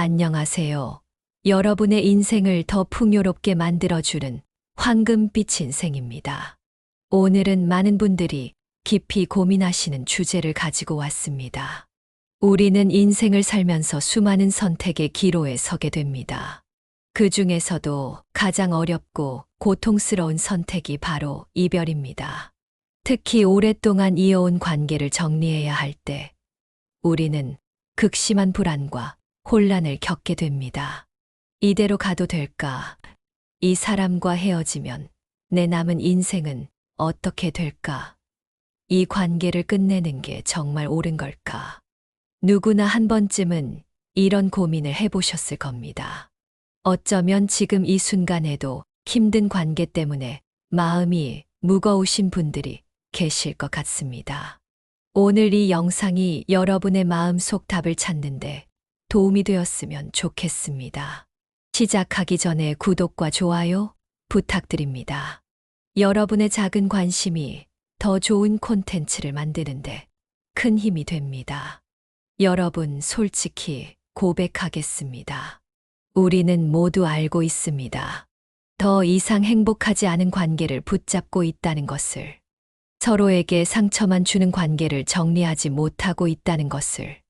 안녕하세요. 여러분의 인생을 더 풍요롭게 만들어주는 황금빛 인생입니다. 오늘은 많은 분들이 깊이 고민하시는 주제를 가지고 왔습니다. 우리는 인생을 살면서 수많은 선택의 기로에 서게 됩니다. 그 중에서도 가장 어렵고 고통스러운 선택이 바로 이별입니다. 특히 오랫동안 이어온 관계를 정리해야 할 때 우리는 극심한 불안과 혼란을 겪게 됩니다. 이대로 가도 될까? 이 사람과 헤어지면 내 남은 인생은 어떻게 될까? 이 관계를 끝내는 게 정말 옳은 걸까? 누구나 한 번쯤은 이런 고민을 해보셨을 겁니다. 어쩌면 지금 이 순간에도 힘든 관계 때문에 마음이 무거우신 분들이 계실 것 같습니다. 오늘 이 영상이 여러분의 마음속 답을 찾는데 도움이 되었으면 좋겠습니다. 시작하기 전에 구독과 좋아요 부탁드립니다. 여러분의 작은 관심이 더 좋은 콘텐츠를 만드는데 큰 힘이 됩니다. 여러분, 솔직히 고백하겠습니다. 우리는 모두 알고 있습니다. 더 이상 행복하지 않은 관계를 붙잡고 있다는 것을, 서로에게 상처만 주는 관계를 정리하지 못하고 있다는 것을,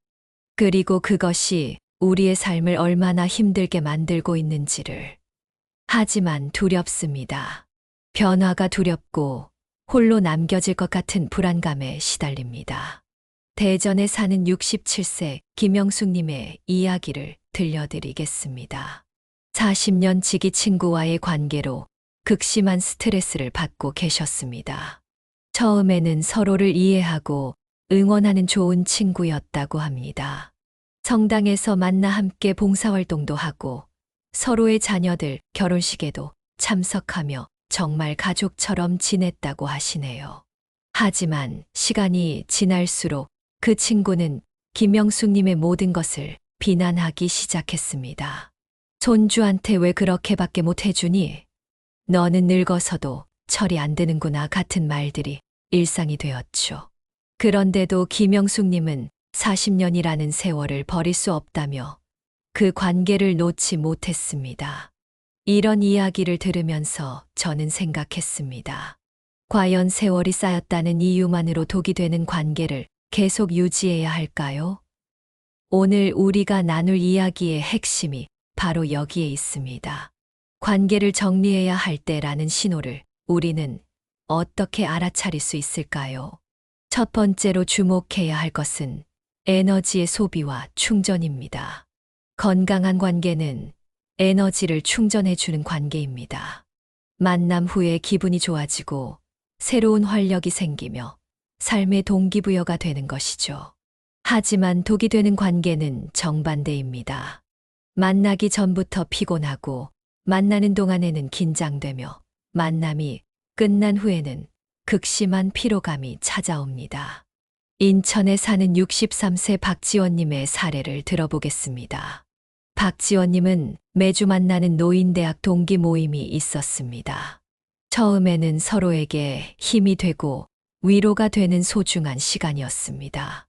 그리고 그것이 우리의 삶을 얼마나 힘들게 만들고 있는지를. 하지만 두렵습니다. 변화가 두렵고 홀로 남겨질 것 같은 불안감에 시달립니다. 대전에 사는 67세 김영숙님의 이야기를 들려드리겠습니다. 40년 지기 친구와의 관계로 극심한 스트레스를 받고 계셨습니다. 처음에는 서로를 이해하고 응원하는 좋은 친구였다고 합니다. 성당에서 만나 함께 봉사활동도 하고 서로의 자녀들 결혼식에도 참석하며 정말 가족처럼 지냈다고 하시네요. 하지만 시간이 지날수록 그 친구는 김영숙님의 모든 것을 비난하기 시작했습니다. 손주한테 왜 그렇게밖에 못 해주니? 너는 늙어서도 철이 안 드는구나 같은 말들이 일상이 되었죠. 그런데도 김영숙님은 40년이라는 세월을 버릴 수 없다며 그 관계를 놓지 못했습니다. 이런 이야기를 들으면서 저는 생각했습니다. 과연 세월이 쌓였다는 이유만으로 독이 되는 관계를 계속 유지해야 할까요? 오늘 우리가 나눌 이야기의 핵심이 바로 여기에 있습니다. 관계를 정리해야 할 때라는 신호를 우리는 어떻게 알아차릴 수 있을까요? 첫 번째로 주목해야 할 것은 에너지의 소비와 충전입니다. 건강한 관계는 에너지를 충전해주는 관계입니다. 만남 후에 기분이 좋아지고 새로운 활력이 생기며 삶의 동기부여가 되는 것이죠. 하지만 독이 되는 관계는 정반대입니다. 만나기 전부터 피곤하고 만나는 동안에는 긴장되며 만남이 끝난 후에는 극심한 피로감이 찾아옵니다. 인천에 사는 63세 박지원님의 사례를 들어보겠습니다. 박지원님은 매주 만나는 노인대학 동기 모임이 있었습니다. 처음에는 서로에게 힘이 되고 위로가 되는 소중한 시간이었습니다.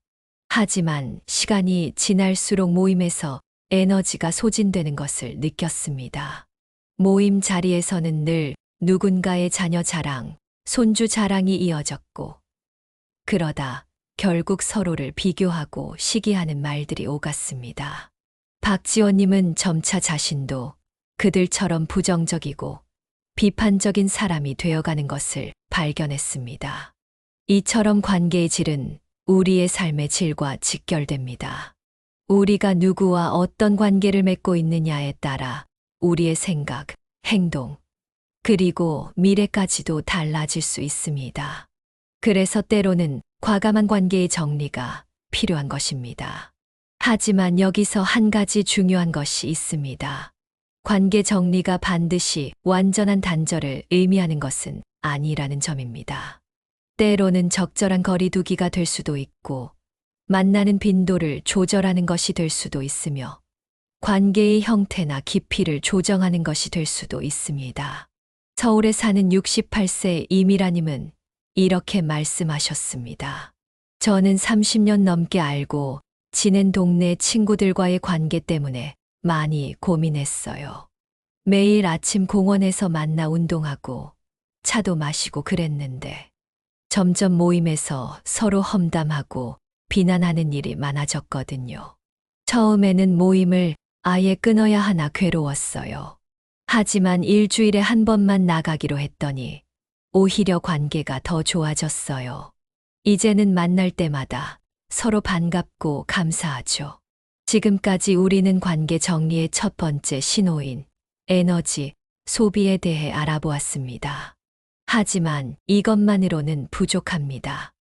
하지만 시간이 지날수록 모임에서 에너지가 소진되는 것을 느꼈습니다. 모임 자리에서는 늘 누군가의 자녀 자랑, 손주 자랑이 이어졌고, 그러다 결국 서로를 비교하고 시기하는 말들이 오갔습니다. 박지원님은 점차 자신도 그들처럼 부정적이고 비판적인 사람이 되어가는 것을 발견했습니다. 이처럼 관계의 질은 우리의 삶의 질과 직결됩니다. 우리가 누구와 어떤 관계를 맺고 있느냐에 따라 우리의 생각, 행동, 그리고 미래까지도 달라질 수 있습니다. 그래서 때로는 과감한 관계의 정리가 필요한 것입니다. 하지만 여기서 한 가지 중요한 것이 있습니다. 관계 정리가 반드시 완전한 단절을 의미하는 것은 아니라는 점입니다. 때로는 적절한 거리두기가 될 수도 있고, 만나는 빈도를 조절하는 것이 될 수도 있으며, 관계의 형태나 깊이를 조정하는 것이 될 수도 있습니다. 서울에 사는 68세 이미라님은 이렇게 말씀하셨습니다. 저는 30년 넘게 알고 지낸 동네 친구들과의 관계 때문에 많이 고민했어요. 매일 아침 공원에서 만나 운동하고 차도 마시고 그랬는데 점점 모임에서 서로 험담하고 비난하는 일이 많아졌거든요. 처음에는 모임을 아예 끊어야 하나 괴로웠어요. 하지만 일주일에 한 번만 나가기로 했더니 오히려 관계가 더 좋아졌어요. 이제는 만날 때마다 서로 반갑고 감사하죠. 지금까지 우리는 관계 정리의 첫 번째 신호인 에너지, 소비에 대해 알아보았습니다. 하지만 이것만으로는 부족합니다.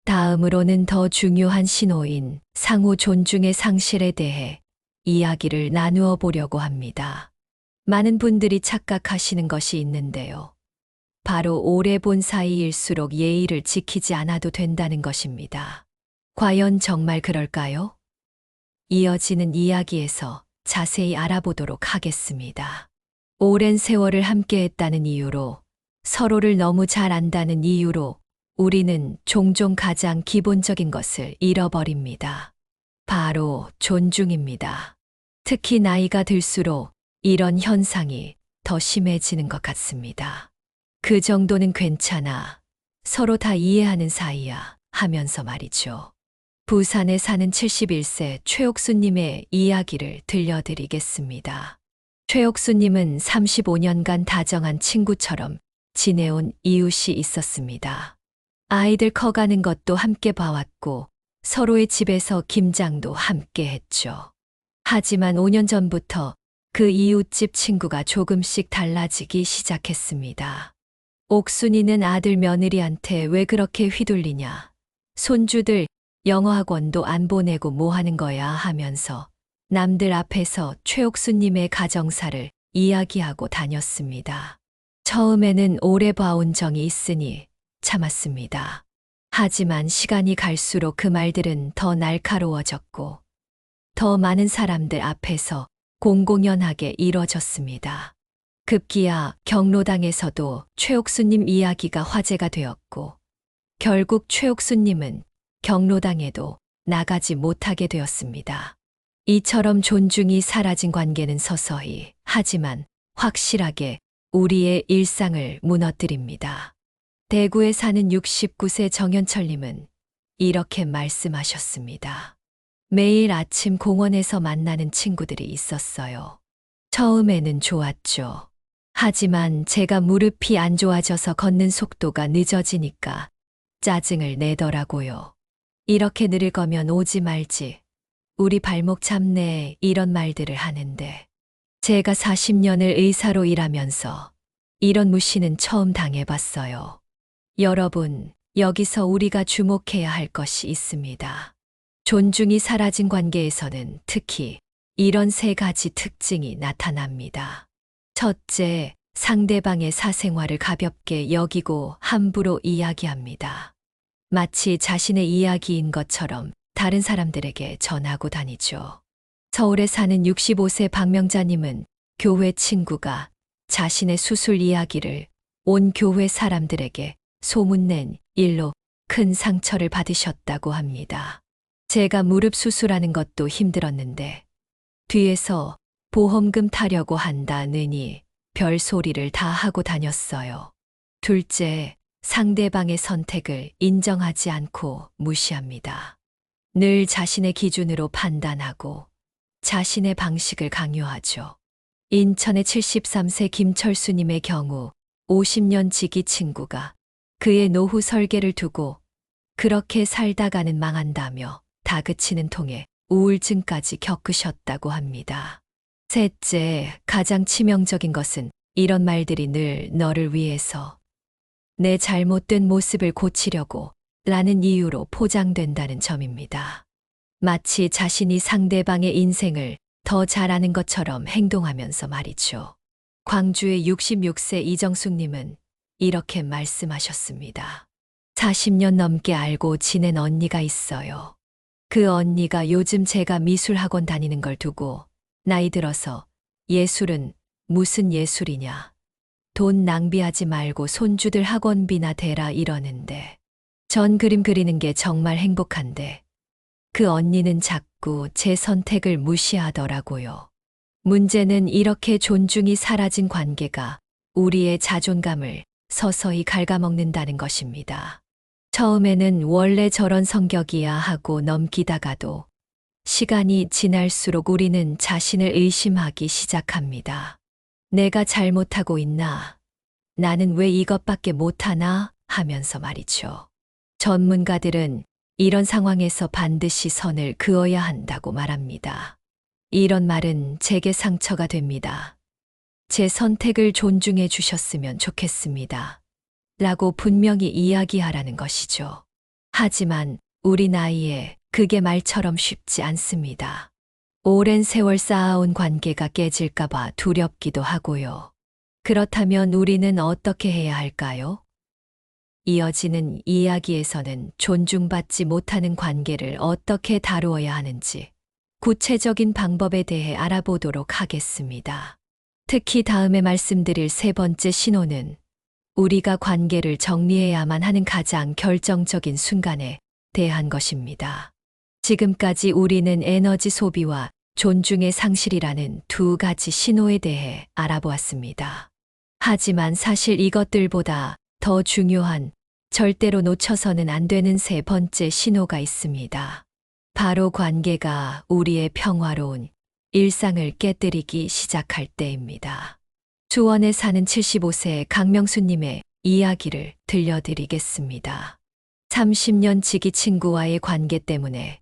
다음으로는 더 중요한 신호인 상호 존중의 상실에 대해 이야기를 나누어 보려고 합니다. 많은 분들이 착각하시는 것이 있는데요. 바로 오래 본 사이일수록 예의를 지키지 않아도 된다는 것입니다. 과연 정말 그럴까요? 이어지는 이야기에서 자세히 알아보도록 하겠습니다. 오랜 세월을 함께했다는 이유로, 서로를 너무 잘 안다는 이유로 우리는 종종 가장 기본적인 것을 잃어버립니다. 바로 존중입니다. 특히 나이가 들수록 이런 현상이 더 심해지는 것 같습니다. 그 정도는 괜찮아. 서로 다 이해하는 사이야 하면서 말이죠. 부산에 사는 71세 최옥수님의 이야기를 들려드리겠습니다. 최옥수님은 35년간 다정한 친구처럼 지내온 이웃이 있었습니다. 아이들 커가는 것도 함께 봐왔고 서로의 집에서 김장도 함께 했죠. 하지만 5년 전부터 그 이웃집 친구가 조금씩 달라지기 시작했습니다. 옥순이는 아들 며느리한테 왜 그렇게 휘둘리냐. 손주들 영어학원도 안 보내고 뭐 하는 거야 하면서 남들 앞에서 최옥수님의 가정사를 이야기하고 다녔습니다. 처음에는 오래 봐온 정이 있으니 참았습니다. 하지만 시간이 갈수록 그 말들은 더 날카로워졌고 더 많은 사람들 앞에서 공공연하게 이뤄졌습니다. 급기야 경로당에서도 최옥수님 이야기가 화제가 되었고 결국 최옥수님은 경로당에도 나가지 못하게 되었습니다. 이처럼 존중이 사라진 관계는 서서히 하지만 확실하게 우리의 일상을 무너뜨립니다. 대구에 사는 69세 정현철님은 이렇게 말씀하셨습니다. 매일 아침 공원에서 만나는 친구들이 있었어요. 처음에는 좋았죠. 하지만 제가 무릎이 안 좋아져서 걷는 속도가 늦어지니까 짜증을 내더라고요. 이렇게 느릴 거면 오지 말지. 우리 발목 잡네 이런 말들을 하는데 제가 40년을 의사로 일하면서 이런 무시는 처음 당해봤어요. 여러분, 여기서 우리가 주목해야 할 것이 있습니다. 존중이 사라진 관계에서는 특히 이런 세 가지 특징이 나타납니다. 첫째, 상대방의 사생활을 가볍게 여기고 함부로 이야기합니다. 마치 자신의 이야기인 것처럼 다른 사람들에게 전하고 다니죠. 서울에 사는 65세 박명자님은 교회 친구가 자신의 수술 이야기를 온 교회 사람들에게 소문낸 일로 큰 상처를 받으셨다고 합니다. 제가 무릎 수술하는 것도 힘들었는데 뒤에서 보험금 타려고 한다느니 별소리를 다 하고 다녔어요. 둘째, 상대방의 선택을 인정하지 않고 무시합니다. 늘 자신의 기준으로 판단하고 자신의 방식을 강요하죠. 인천의 73세 김철수님의 경우 50년 지기 친구가 그의 노후 설계를 두고 그렇게 살다가는 망한다며 다그치는 통에 우울증까지 겪으셨다고 합니다. 셋째, 가장 치명적인 것은 이런 말들이 늘 너를 위해서 내 잘못된 모습을 고치려고 라는 이유로 포장된다는 점입니다. 마치 자신이 상대방의 인생을 더 잘 아는 것처럼 행동하면서 말이죠. 광주의 66세 이정숙님은 이렇게 말씀하셨습니다. 40년 넘게 알고 지낸 언니가 있어요. 그 언니가 요즘 제가 미술학원 다니는 걸 두고 나이 들어서 예술은 무슨 예술이냐. 돈 낭비하지 말고 손주들 학원비나 대라 이러는데 전 그림 그리는 게 정말 행복한데 그 언니는 자꾸 제 선택을 무시하더라고요. 문제는 이렇게 존중이 사라진 관계가 우리의 자존감을 서서히 갉아먹는다는 것입니다. 처음에는 원래 저런 성격이야 하고 넘기다가도 시간이 지날수록 우리는 자신을 의심하기 시작합니다. 내가 잘못하고 있나? 나는 왜 이것밖에 못하나? 하면서 말이죠. 전문가들은 이런 상황에서 반드시 선을 그어야 한다고 말합니다. 이런 말은 제게 상처가 됩니다. 제 선택을 존중해 주셨으면 좋겠습니다. 라고 분명히 이야기하라는 것이죠. 하지만 우리 나이에 그게 말처럼 쉽지 않습니다. 오랜 세월 쌓아온 관계가 깨질까봐 두렵기도 하고요. 그렇다면 우리는 어떻게 해야 할까요? 이어지는 이야기에서는 존중받지 못하는 관계를 어떻게 다루어야 하는지 구체적인 방법에 대해 알아보도록 하겠습니다. 특히 다음에 말씀드릴 세 번째 신호는 우리가 관계를 정리해야만 하는 가장 결정적인 순간에 대한 것입니다. 지금까지 우리는 에너지 소비와 존중의 상실이라는 두 가지 신호에 대해 알아보았습니다. 하지만 사실 이것들보다 더 중요한, 절대로 놓쳐서는 안 되는 세 번째 신호가 있습니다. 바로 관계가 우리의 평화로운 일상을 깨뜨리기 시작할 때입니다. 수원에 사는 75세 강명수님의 이야기를 들려드리겠습니다. 30년 지기 친구와의 관계 때문에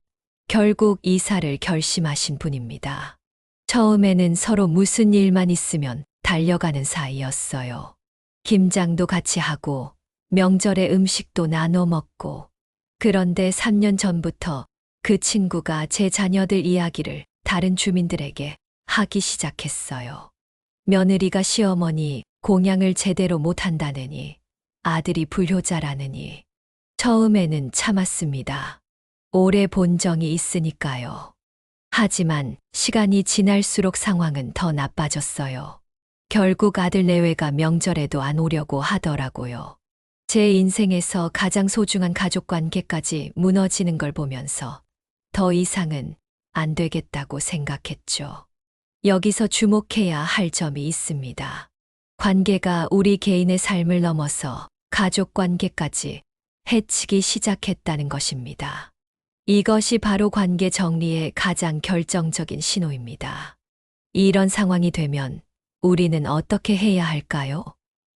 결국 이사를 결심하신 분입니다. 처음에는 서로 무슨 일만 있으면 달려가는 사이였어요. 김장도 같이 하고 명절에 음식도 나눠 먹고. 그런데 3년 전부터 그 친구가 제 자녀들 이야기를 다른 주민들에게 하기 시작했어요. 며느리가 시어머니 공양을 제대로 못한다느니, 아들이 불효자라느니. 처음에는 참았습니다. 오래 본 정이 있으니까요. 하지만 시간이 지날수록 상황은 더 나빠졌어요. 결국 아들 내외가 명절에도 안 오려고 하더라고요. 제 인생에서 가장 소중한 가족 관계까지 무너지는 걸 보면서 더 이상은 안 되겠다고 생각했죠. 여기서 주목해야 할 점이 있습니다. 관계가 우리 개인의 삶을 넘어서 가족 관계까지 해치기 시작했다는 것입니다. 이것이 바로 관계 정리의 가장 결정적인 신호입니다. 이런 상황이 되면 우리는 어떻게 해야 할까요?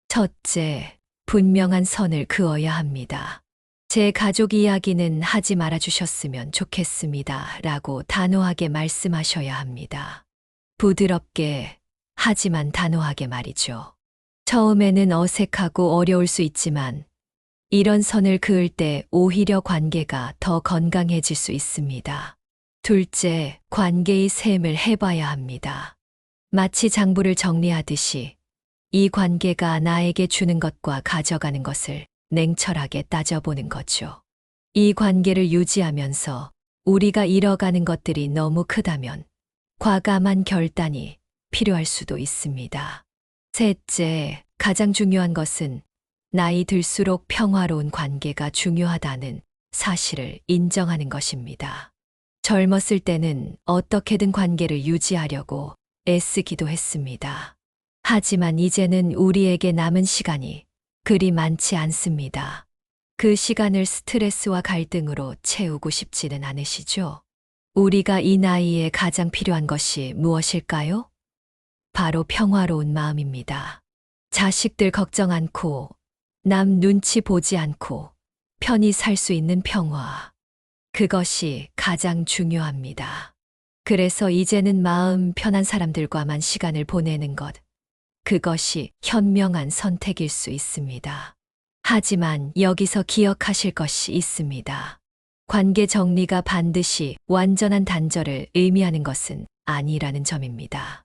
첫째, 분명한 선을 그어야 합니다. 제 가족 이야기는 하지 말아 주셨으면 좋겠습니다. 라고 단호하게 말씀하셔야 합니다. 부드럽게, 하지만 단호하게 말이죠. 처음에는 어색하고 어려울 수 있지만 이런 선을 그을 때 오히려 관계가 더 건강해질 수 있습니다. 둘째, 관계의 셈을 해봐야 합니다. 마치 장부를 정리하듯이 이 관계가 나에게 주는 것과 가져가는 것을 냉철하게 따져보는 거죠. 이 관계를 유지하면서 우리가 잃어가는 것들이 너무 크다면 과감한 결단이 필요할 수도 있습니다. 셋째, 가장 중요한 것은 나이 들수록 평화로운 관계가 중요하다는 사실을 인정하는 것입니다. 젊었을 때는 어떻게든 관계를 유지하려고 애쓰기도 했습니다. 하지만 이제는 우리에게 남은 시간이 그리 많지 않습니다. 그 시간을 스트레스와 갈등으로 채우고 싶지는 않으시죠? 우리가 이 나이에 가장 필요한 것이 무엇일까요? 바로 평화로운 마음입니다. 자식들 걱정 않고, 남 눈치 보지 않고 편히 살 수 있는 평화. 그것이 가장 중요합니다. 그래서 이제는 마음 편한 사람들과만 시간을 보내는 것. 그것이 현명한 선택일 수 있습니다. 하지만 여기서 기억하실 것이 있습니다. 관계 정리가 반드시 완전한 단절을 의미하는 것은 아니라는 점입니다.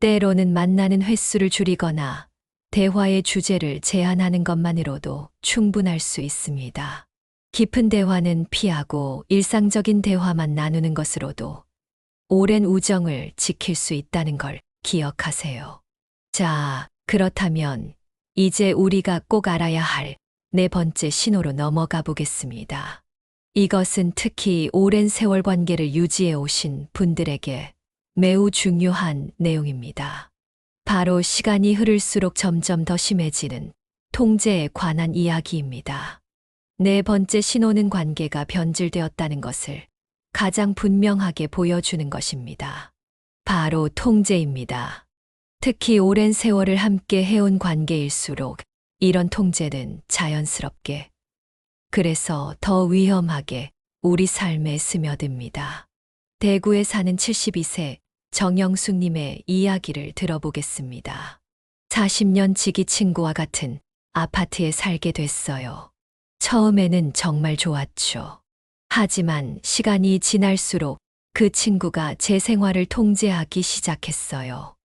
때로는 만나는 횟수를 줄이거나 대화의 주제를 제한하는 것만으로도 충분할 수 있습니다. 깊은 대화는 피하고 일상적인 대화만 나누는 것으로도 오랜 우정을 지킬 수 있다는 걸 기억하세요. 자, 그렇다면 이제 우리가 꼭 알아야 할 네 번째 신호로 넘어가 보겠습니다. 이것은 특히 오랜 세월 관계를 유지해 오신 분들에게 매우 중요한 내용입니다. 바로 시간이 흐를수록 점점 더 심해지는 통제에 관한 이야기입니다. 네 번째 신호는 관계가 변질되었다는 것을 가장 분명하게 보여주는 것입니다. 바로 통제입니다. 특히 오랜 세월을 함께 해온 관계일수록 이런 통제는 자연스럽게, 그래서 더 위험하게 우리 삶에 스며듭니다. 대구에 사는 72세 정영숙님의 이야기를 들어보겠습니다. 40년 지기 친구와 같은 아파트에 살게 됐어요. 처음에는 정말 좋았죠. 하지만 시간이 지날수록 그 친구가 제 생활을 통제하기 시작했어요.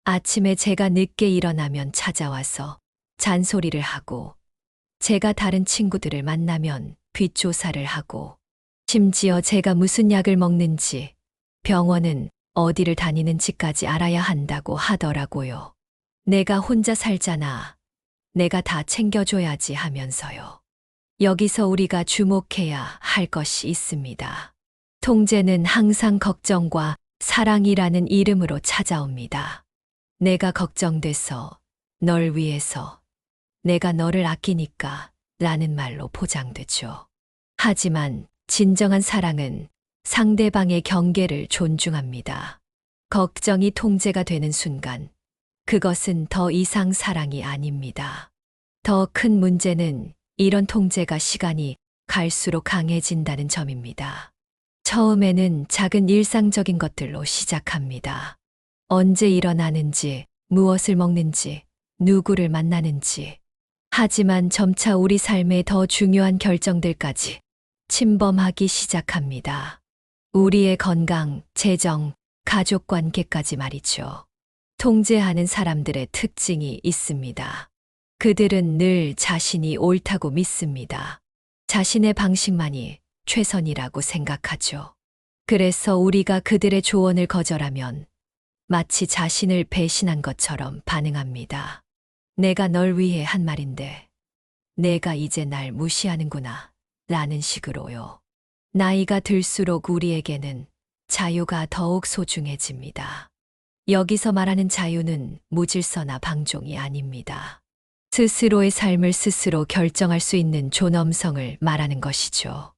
아침에 제가 늦게 일어나면 찾아와서 잔소리를 하고, 제가 다른 친구들을 만나면 뒷조사를 하고, 심지어 제가 무슨 약을 먹는지, 병원은 어디를 다니는지까지 알아야 한다고 하더라고요. 내가 혼자 살잖아. 내가 다 챙겨줘야지 하면서요. 여기서 우리가 주목해야 할 것이 있습니다. 통제는 항상 걱정과 사랑이라는 이름으로 찾아옵니다. 내가 걱정돼서, 널 위해서, 내가 너를 아끼니까 라는 말로 포장되죠. 하지만 진정한 사랑은 상대방의 경계를 존중합니다. 걱정이 통제가 되는 순간, 그것은 더 이상 사랑이 아닙니다. 더 큰 문제는 이런 통제가 시간이 갈수록 강해진다는 점입니다. 처음에는 작은 일상적인 것들로 시작합니다. 언제 일어나는지, 무엇을 먹는지, 누구를 만나는지. 하지만 점차 우리 삶의 더 중요한 결정들까지 침범하기 시작합니다. 우리의 건강, 재정, 가족 관계까지 말이죠. 통제하는 사람들의 특징이 있습니다. 그들은 늘 자신이 옳다고 믿습니다. 자신의 방식만이 최선이라고 생각하죠. 그래서 우리가 그들의 조언을 거절하면 마치 자신을 배신한 것처럼 반응합니다. 내가 널 위해 한 말인데, 내가 이제 날 무시하는구나, 라는 식으로요. 나이가 들수록 우리에게는 자유가 더욱 소중해집니다. 여기서 말하는 자유는 무질서나 방종이 아닙니다. 스스로의 삶을 스스로 결정할 수 있는 존엄성을 말하는 것이죠.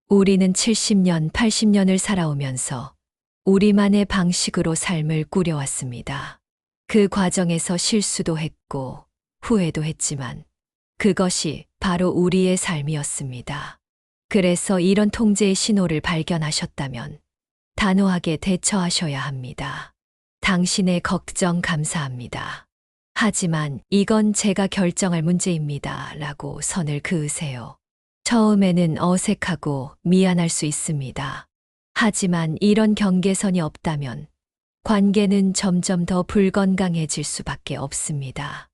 우리는 70년, 80년을 살아오면서 우리만의 방식으로 삶을 꾸려왔습니다. 그 과정에서 실수도 했고 후회도 했지만 그것이 바로 우리의 삶이었습니다. 그래서 이런 통제의 신호를 발견하셨다면 단호하게 대처하셔야 합니다. 당신의 걱정 감사합니다. 하지만 이건 제가 결정할 문제입니다. 라고 선을 그으세요. 처음에는 어색하고 미안할 수 있습니다. 하지만 이런 경계선이 없다면 관계는 점점 더 불건강해질 수밖에 없습니다.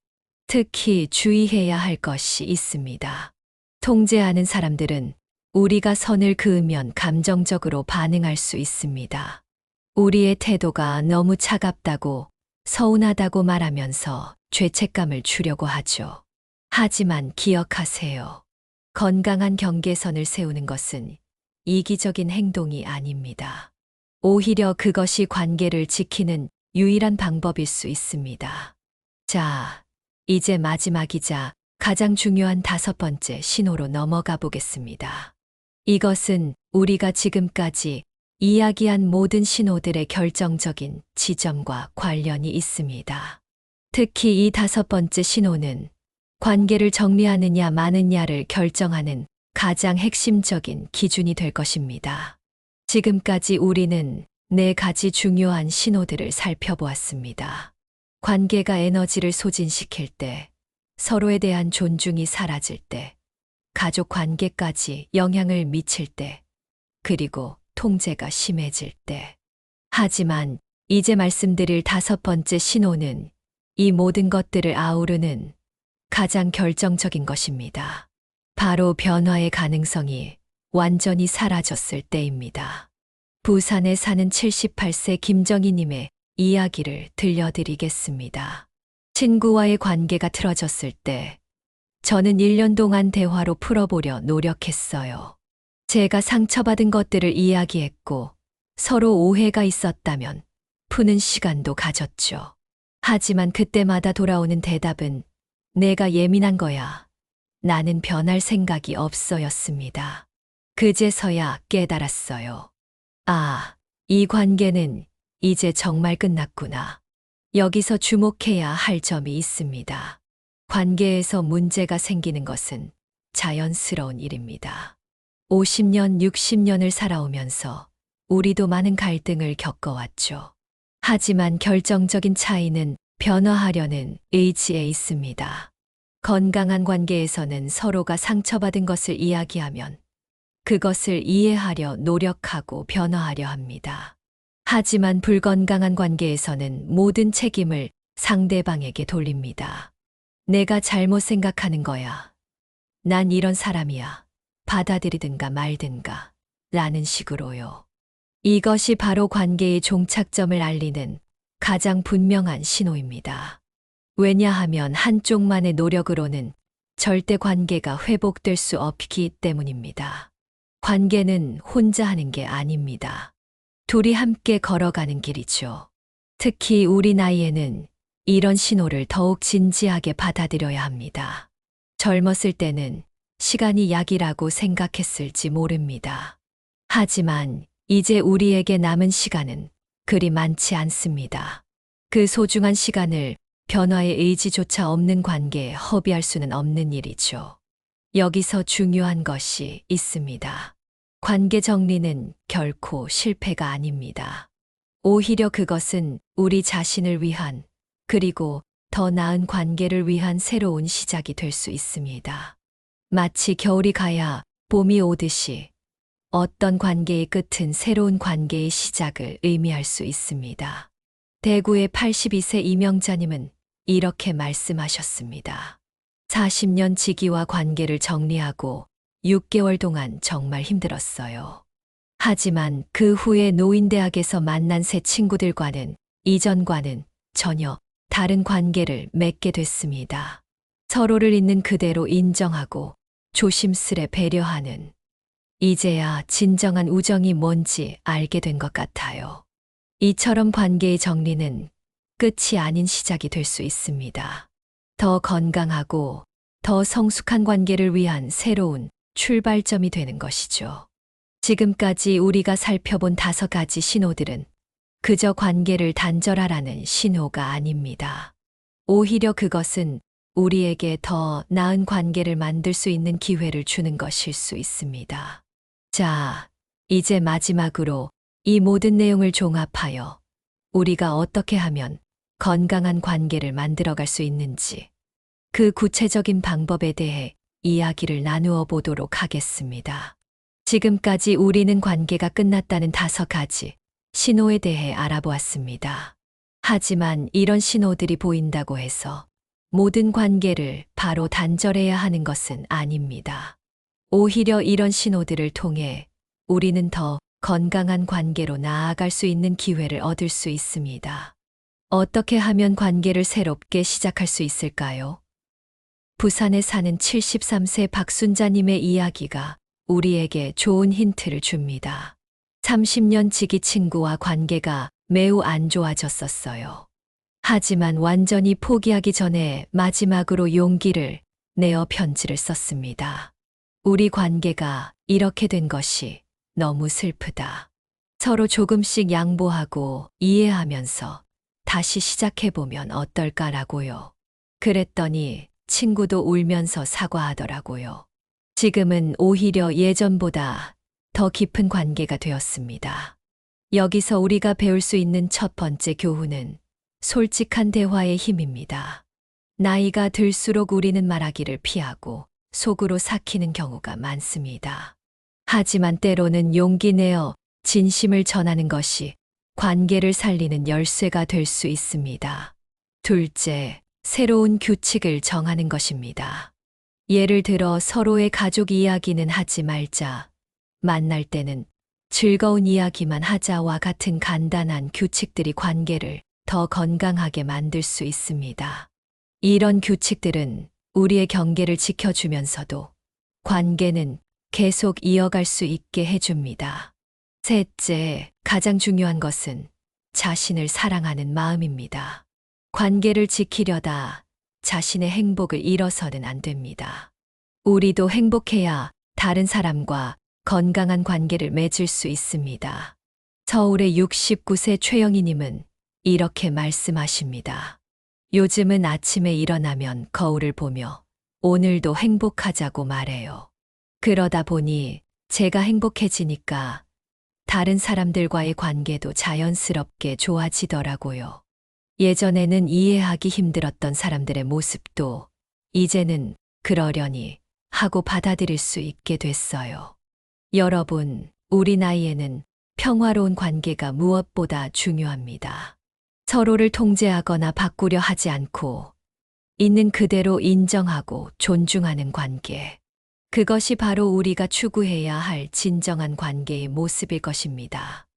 특히 주의해야 할 것이 있습니다. 통제하는 사람들은 우리가 선을 그으면 감정적으로 반응할 수 있습니다. 우리의 태도가 너무 차갑다고, 서운하다고 말하면서 죄책감을 주려고 하죠. 하지만 기억하세요. 건강한 경계선을 세우는 것은 이기적인 행동이 아닙니다. 오히려 그것이 관계를 지키는 유일한 방법일 수 있습니다. 자, 이제 마지막이자 가장 중요한 5번째 신호로 넘어가 보겠습니다. 이것은 우리가 지금까지 이야기한 모든 신호들의 결정적인 지점과 관련이 있습니다. 특히 이 5번째 신호는 관계를 정리하느냐 마느냐를 결정하는 가장 핵심적인 기준이 될 것입니다. 지금까지 우리는 4가지 중요한 신호들을 살펴보았습니다. 관계가 에너지를 소진시킬 때, 서로에 대한 존중이 사라질 때, 가족 관계까지 영향을 미칠 때, 그리고 통제가 심해질 때. 하지만 이제 말씀드릴 5번째 신호는 이 모든 것들을 아우르는 가장 결정적인 것입니다. 바로 변화의 가능성이 완전히 사라졌을 때입니다. 부산에 사는 78세 김정희님의 이야기를 들려드리겠습니다. 친구와의 관계가 틀어졌을 때 저는 1년 동안 대화로 풀어보려 노력했어요. 제가 상처받은 것들을 이야기했고 서로 오해가 있었다면 푸는 시간도 가졌죠. 하지만 그때마다 돌아오는 대답은 내가 예민한 거야. 나는 변할 생각이 없어였습니다. 그제서야 깨달았어요. 아, 이 관계는 이제 정말 끝났구나. 여기서 주목해야 할 점이 있습니다. 관계에서 문제가 생기는 것은 자연스러운 일입니다. 50년, 60년을 살아오면서 우리도 많은 갈등을 겪어왔죠. 하지만 결정적인 차이는 변화하려는 의지에 있습니다. 건강한 관계에서는 서로가 상처받은 것을 이야기하면 그것을 이해하려 노력하고 변화하려 합니다. 하지만 불건강한 관계에서는 모든 책임을 상대방에게 돌립니다. 내가 잘못 생각하는 거야. 난 이런 사람이야. 받아들이든가 말든가. 라는 식으로요. 이것이 바로 관계의 종착점을 알리는 가장 분명한 신호입니다. 왜냐하면 한쪽만의 노력으로는 절대 관계가 회복될 수 없기 때문입니다. 관계는 혼자 하는 게 아닙니다. 둘이 함께 걸어가는 길이죠. 특히 우리 나이에는 이런 신호를 더욱 진지하게 받아들여야 합니다. 젊었을 때는 시간이 약이라고 생각했을지 모릅니다. 하지만 이제 우리에게 남은 시간은 그리 많지 않습니다. 그 소중한 시간을 변화의 의지조차 없는 관계에 허비할 수는 없는 일이죠. 여기서 중요한 것이 있습니다. 관계 정리는 결코 실패가 아닙니다. 오히려 그것은 우리 자신을 위한 그리고 더 나은 관계를 위한 새로운 시작이 될 수 있습니다. 마치 겨울이 가야 봄이 오듯이 어떤 관계의 끝은 새로운 관계의 시작을 의미할 수 있습니다. 대구의 82세 이명자님은 이렇게 말씀하셨습니다. 40년 지기와 관계를 정리하고 6개월 동안 정말 힘들었어요. 하지만 그 후에 노인대학에서 만난 새 친구들과는 이전과는 전혀 다른 관계를 맺게 됐습니다. 서로를 있는 그대로 인정하고 조심스레 배려하는 이제야 진정한 우정이 뭔지 알게 된 것 같아요. 이처럼 관계의 정리는 끝이 아닌 시작이 될 수 있습니다. 더 건강하고 더 성숙한 관계를 위한 새로운 출발점이 되는 것이죠. 지금까지 우리가 살펴본 5가지 신호들은 그저 관계를 단절하라는 신호가 아닙니다. 오히려 그것은 우리에게 더 나은 관계를 만들 수 있는 기회를 주는 것일 수 있습니다. 자, 이제 마지막으로 이 모든 내용을 종합하여 우리가 어떻게 하면 건강한 관계를 만들어갈 수 있는지 그 구체적인 방법에 대해 이야기를 나누어 보도록 하겠습니다. 지금까지 우리는 관계가 끝났다는 5가지 신호에 대해 알아보았습니다. 하지만 이런 신호들이 보인다고 해서 모든 관계를 바로 단절해야 하는 것은 아닙니다. 오히려 이런 신호들을 통해 우리는 더 건강한 관계로 나아갈 수 있는 기회를 얻을 수 있습니다. 어떻게 하면 관계를 새롭게 시작할 수 있을까요? 부산에 사는 73세 박순자님의 이야기가 우리에게 좋은 힌트를 줍니다. 30년 지기 친구와 관계가 매우 안 좋아졌었어요. 하지만 완전히 포기하기 전에 마지막으로 용기를 내어 편지를 썼습니다. 우리 관계가 이렇게 된 것이 너무 슬프다. 서로 조금씩 양보하고 이해하면서 다시 시작해보면 어떨까라고요. 그랬더니 친구도 울면서 사과하더라고요. 지금은 오히려 예전보다 더 깊은 관계가 되었습니다. 여기서 우리가 배울 수 있는 첫 번째 교훈은 솔직한 대화의 힘입니다. 나이가 들수록 우리는 말하기를 피하고 속으로 삭히는 경우가 많습니다. 하지만 때로는 용기 내어 진심을 전하는 것이 관계를 살리는 열쇠가 될 수 있습니다. 둘째, 새로운 규칙을 정하는 것입니다. 예를 들어 서로의 가족 이야기는 하지 말자, 만날 때는 즐거운 이야기만 하자와 같은 간단한 규칙들이 관계를 더 건강하게 만들 수 있습니다. 이런 규칙들은 우리의 경계를 지켜주면서도 관계는 계속 이어갈 수 있게 해줍니다. 셋째, 가장 중요한 것은 자신을 사랑하는 마음입니다. 관계를 지키려다 자신의 행복을 잃어서는 안 됩니다. 우리도 행복해야 다른 사람과 건강한 관계를 맺을 수 있습니다. 서울의 69세 최영희님은 이렇게 말씀하십니다. 요즘은 아침에 일어나면 거울을 보며 오늘도 행복하자고 말해요. 그러다 보니 제가 행복해지니까 다른 사람들과의 관계도 자연스럽게 좋아지더라고요. 예전에는 이해하기 힘들었던 사람들의 모습도 이제는 그러려니 하고 받아들일 수 있게 됐어요. 여러분, 우리 나이에는 평화로운 관계가 무엇보다 중요합니다. 서로를 통제하거나 바꾸려 하지 않고 있는 그대로 인정하고 존중하는 관계. 그것이 바로 우리가 추구해야 할 진정한 관계의 모습일 것입니다.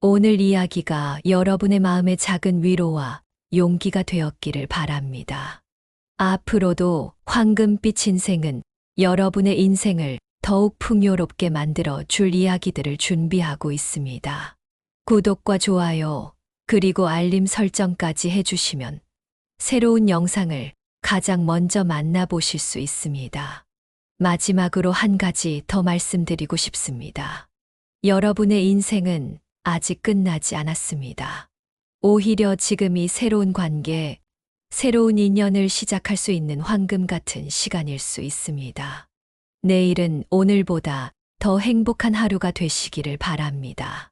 오늘 이야기가 여러분의 마음에 작은 위로와 용기가 되었기를 바랍니다. 앞으로도 황금빛 인생은 여러분의 인생을 더욱 풍요롭게 만들어 줄 이야기들을 준비하고 있습니다. 구독과 좋아요, 그리고 알림 설정까지 해주시면 새로운 영상을 가장 먼저 만나보실 수 있습니다. 마지막으로 한 가지 더 말씀드리고 싶습니다. 여러분의 인생은 아직 끝나지 않았습니다. 오히려 지금이 새로운 관계, 새로운 인연을 시작할 수 있는 황금 같은 시간일 수 있습니다. 내일은 오늘보다 더 행복한 하루가 되시기를 바랍니다.